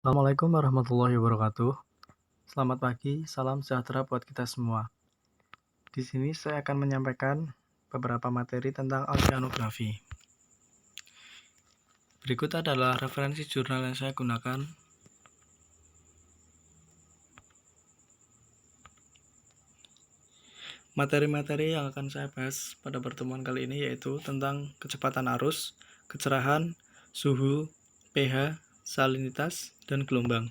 Assalamualaikum warahmatullahi wabarakatuh. Selamat pagi, salam sejahtera buat kita semua. Di sini saya akan menyampaikan beberapa materi tentang oceanografi. Berikut adalah referensi jurnal yang saya gunakan. Materi-materi yang akan saya bahas pada pertemuan kali ini yaitu tentang kecepatan arus, kecerahan, suhu, pH, salinitas, dan gelombang.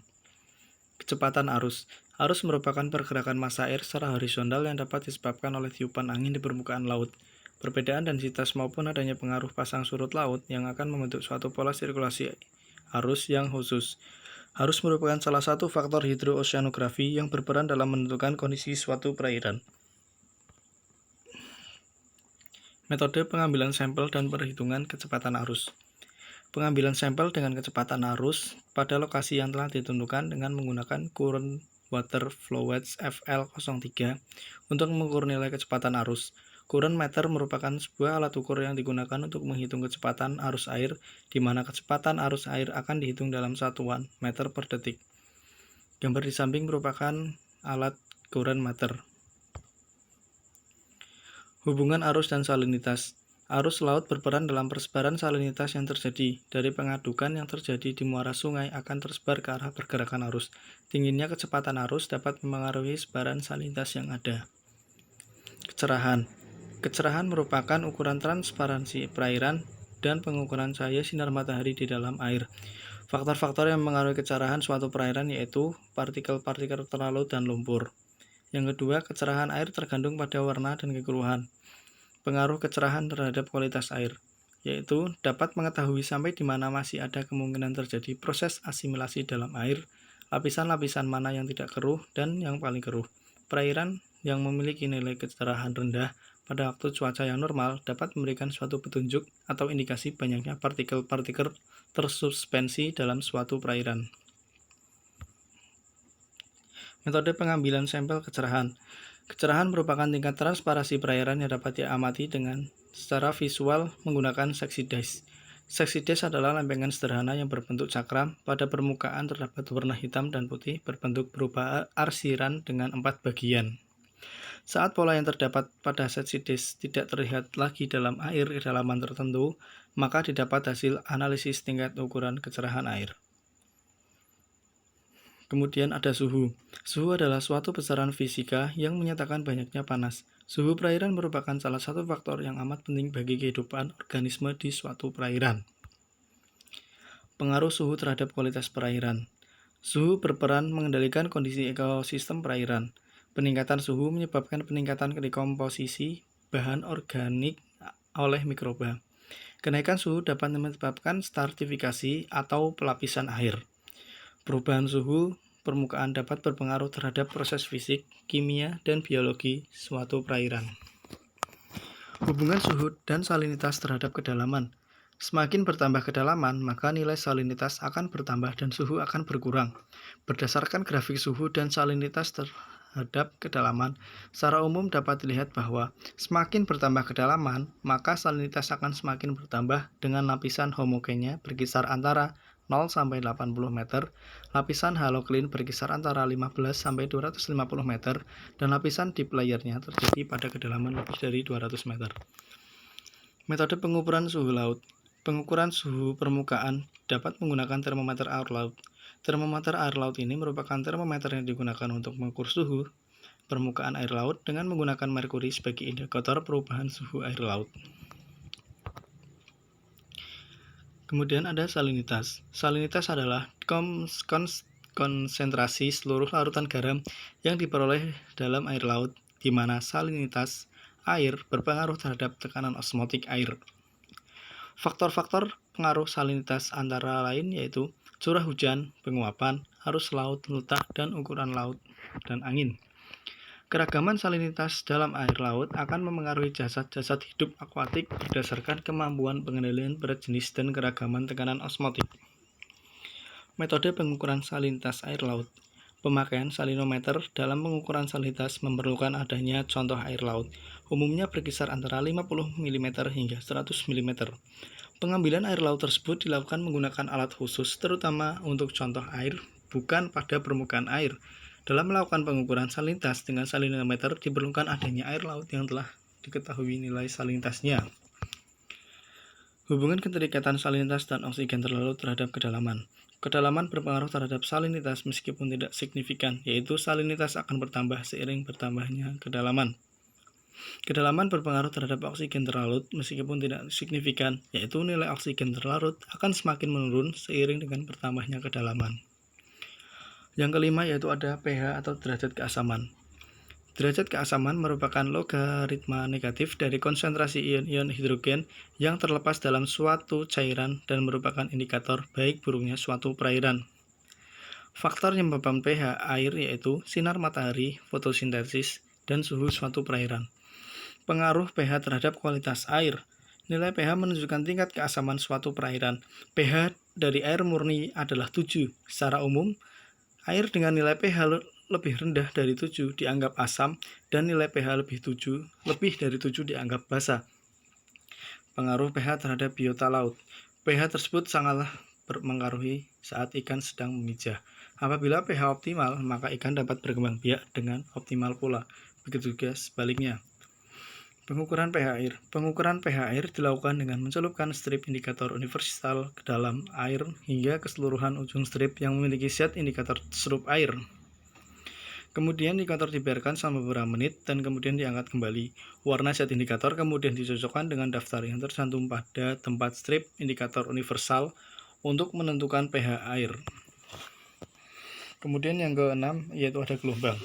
Kecepatan arus. Arus merupakan pergerakan massa air secara horizontal yang dapat disebabkan oleh tiupan angin di permukaan laut. Perbedaan densitas maupun adanya pengaruh pasang surut laut yang akan membentuk suatu pola sirkulasi arus yang khusus. Arus merupakan salah satu faktor hidrooceanografi yang berperan dalam menentukan kondisi suatu perairan. Metode pengambilan sampel dan perhitungan kecepatan arus. Pengambilan sampel dengan kecepatan arus pada lokasi yang telah ditentukan dengan menggunakan current water flow wedge FL03 untuk mengukur nilai kecepatan arus. Current meter merupakan sebuah alat ukur yang digunakan untuk menghitung kecepatan arus air, di mana kecepatan arus air akan dihitung dalam satuan meter per detik. Gambar di samping merupakan alat current meter. Hubungan arus dan salinitas. Arus laut berperan dalam persebaran salinitas yang terjadi. Dari pengadukan yang terjadi di muara sungai akan tersebar ke arah pergerakan arus. Tingginya kecepatan arus dapat memengaruhi sebaran salinitas yang ada. Kecerahan. Kecerahan merupakan ukuran transparansi perairan dan pengukuran cahaya sinar matahari di dalam air. Faktor-faktor yang mengaruhi kecerahan suatu perairan yaitu partikel-partikel terlalu dan lumpur. Yang kedua, kecerahan air tergantung pada warna dan kekeruhan. Pengaruh kecerahan terhadap kualitas air, yaitu dapat mengetahui sampai di mana masih ada kemungkinan terjadi proses asimilasi dalam air, lapisan-lapisan mana yang tidak keruh dan yang paling keruh. Perairan yang memiliki nilai kecerahan rendah pada waktu cuaca yang normal dapat memberikan suatu petunjuk atau indikasi banyaknya partikel-partikel tersuspensi dalam suatu perairan. Metode pengambilan sampel kecerahan. Kecerahan merupakan tingkat transparansi perairan yang dapat diamati dengan secara visual menggunakan seksi dice. Seksi dice adalah lempengan sederhana yang berbentuk cakram. Pada permukaan terdapat warna hitam dan putih berbentuk berupa arsiran dengan 4 bagian. Saat pola yang terdapat pada seksi dice tidak terlihat lagi dalam air kedalaman tertentu, maka didapat hasil analisis tingkat ukuran kecerahan air. Kemudian ada suhu. Suhu adalah suatu besaran fisika yang menyatakan banyaknya panas. Suhu perairan merupakan salah satu faktor yang amat penting bagi kehidupan organisme di suatu perairan. Pengaruh suhu terhadap kualitas perairan. Suhu berperan mengendalikan kondisi ekosistem perairan. Peningkatan suhu menyebabkan peningkatan dekomposisi bahan organik oleh mikroba. Kenaikan suhu dapat menyebabkan stratifikasi atau pelapisan air. Perubahan suhu permukaan dapat berpengaruh terhadap proses fisik, kimia, dan biologi suatu perairan. Hubungan suhu dan salinitas terhadap kedalaman. Semakin bertambah kedalaman, maka nilai salinitas akan bertambah dan suhu akan berkurang. Berdasarkan grafik suhu dan salinitas terhadap kedalaman, secara umum dapat dilihat bahwa semakin bertambah kedalaman, maka salinitas akan semakin bertambah dengan lapisan homogennya berkisar antara 0 sampai 80 meter, lapisan haloklin berkisar antara 15 sampai 250 meter, dan lapisan deep layernya terjadi pada kedalaman lebih dari 200 meter. Metode pengukuran suhu laut. Pengukuran suhu permukaan dapat menggunakan termometer air laut. Termometer air laut ini merupakan termometer yang digunakan untuk mengukur suhu permukaan air laut dengan menggunakan merkuri sebagai indikator perubahan suhu air laut. Kemudian ada salinitas. Salinitas adalah konsentrasi seluruh larutan garam yang diperoleh dalam air laut, di mana salinitas air berpengaruh terhadap tekanan osmotik air. Faktor-faktor pengaruh salinitas antara lain yaitu curah hujan, penguapan, arus laut, letak, dan ukuran laut dan angin. Keragaman salinitas dalam air laut akan memengaruhi jasad-jasad hidup akuatik berdasarkan kemampuan pengendalian berat jenis dan keragaman tekanan osmotik. Metode pengukuran salinitas air laut. Pemakaian salinometer dalam pengukuran salinitas memerlukan adanya contoh air laut, umumnya berkisar antara 50 mm hingga 100 mm. Pengambilan air laut tersebut dilakukan menggunakan alat khusus, terutama untuk contoh air, bukan pada permukaan air. Dalam melakukan pengukuran salinitas dengan salinimeter diperlukan adanya air laut yang telah diketahui nilai salinitasnya. Hubungan keterikatan salinitas dan oksigen terlarut terhadap kedalaman. Kedalaman berpengaruh terhadap salinitas meskipun tidak signifikan, yaitu salinitas akan bertambah seiring bertambahnya kedalaman. Kedalaman berpengaruh terhadap oksigen terlarut meskipun tidak signifikan, yaitu nilai oksigen terlarut akan semakin menurun seiring dengan bertambahnya kedalaman. Yang kelima yaitu ada pH atau derajat keasaman. Derajat keasaman merupakan logaritma negatif dari konsentrasi ion-ion hidrogen yang terlepas dalam suatu cairan dan merupakan indikator baik buruknya suatu perairan. Faktor yang menyebabkan pH air yaitu sinar matahari, fotosintesis, dan suhu suatu perairan. Pengaruh pH terhadap kualitas air. Nilai pH menunjukkan tingkat keasaman suatu perairan. pH dari air murni adalah 7. Secara umum, air dengan nilai pH lebih rendah dari 7 dianggap asam dan nilai pH lebih dari 7 dianggap basa. Pengaruh pH terhadap biota laut. pH tersebut sangatlah mempengaruhi saat ikan sedang memijah. Apabila pH optimal, maka ikan dapat berkembang biak dengan optimal pula. Begitu juga sebaliknya. Pengukuran pH air. Pengukuran pH air dilakukan dengan mencelupkan strip indikator universal ke dalam air hingga keseluruhan ujung strip yang memiliki set indikator serup air. Kemudian indikator dibiarkan selama beberapa menit dan kemudian diangkat kembali. Warna set indikator kemudian dicocokkan dengan daftar yang tercantum pada tempat strip indikator universal untuk menentukan pH air. Kemudian yang keenam yaitu ada gelombang.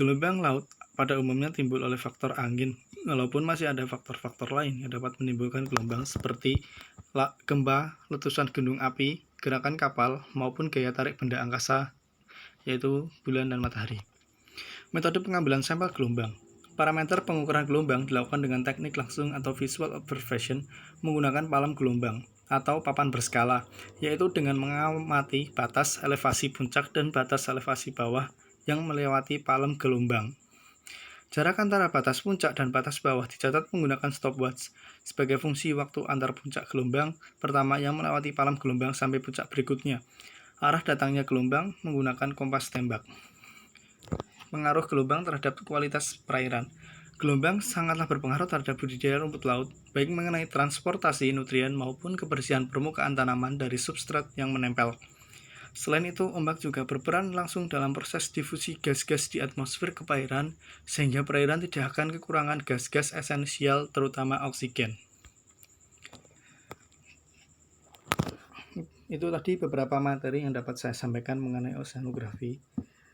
Gelombang laut pada umumnya timbul oleh faktor angin, walaupun masih ada faktor-faktor lain yang dapat menimbulkan gelombang seperti gempa, letusan gunung api, gerakan kapal, maupun gaya tarik benda angkasa, yaitu bulan dan matahari. Metode pengambilan sampel gelombang. Parameter pengukuran gelombang dilakukan dengan teknik langsung atau visual observation menggunakan palam gelombang atau papan berskala, yaitu dengan mengamati batas elevasi puncak dan batas elevasi bawah yang melewati palam gelombang. Jarak antara batas puncak dan batas bawah dicatat menggunakan stopwatch sebagai fungsi waktu antar puncak gelombang pertama yang melewati palam gelombang sampai puncak berikutnya. Arah datangnya gelombang menggunakan kompas tembak. Pengaruh gelombang terhadap kualitas perairan. Gelombang sangatlah berpengaruh terhadap budidaya rumput laut, baik mengenai transportasi nutrien maupun kebersihan permukaan tanaman dari substrat yang menempel. Selain itu, ombak juga berperan langsung dalam proses difusi gas-gas di atmosfer ke perairan, sehingga perairan tidak akan kekurangan gas-gas esensial, terutama oksigen. Itu tadi beberapa materi yang dapat saya sampaikan mengenai oceanografi.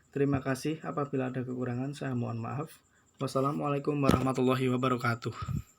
Terima kasih. Apabila ada kekurangan, saya mohon maaf. Wassalamualaikum warahmatullahi wabarakatuh.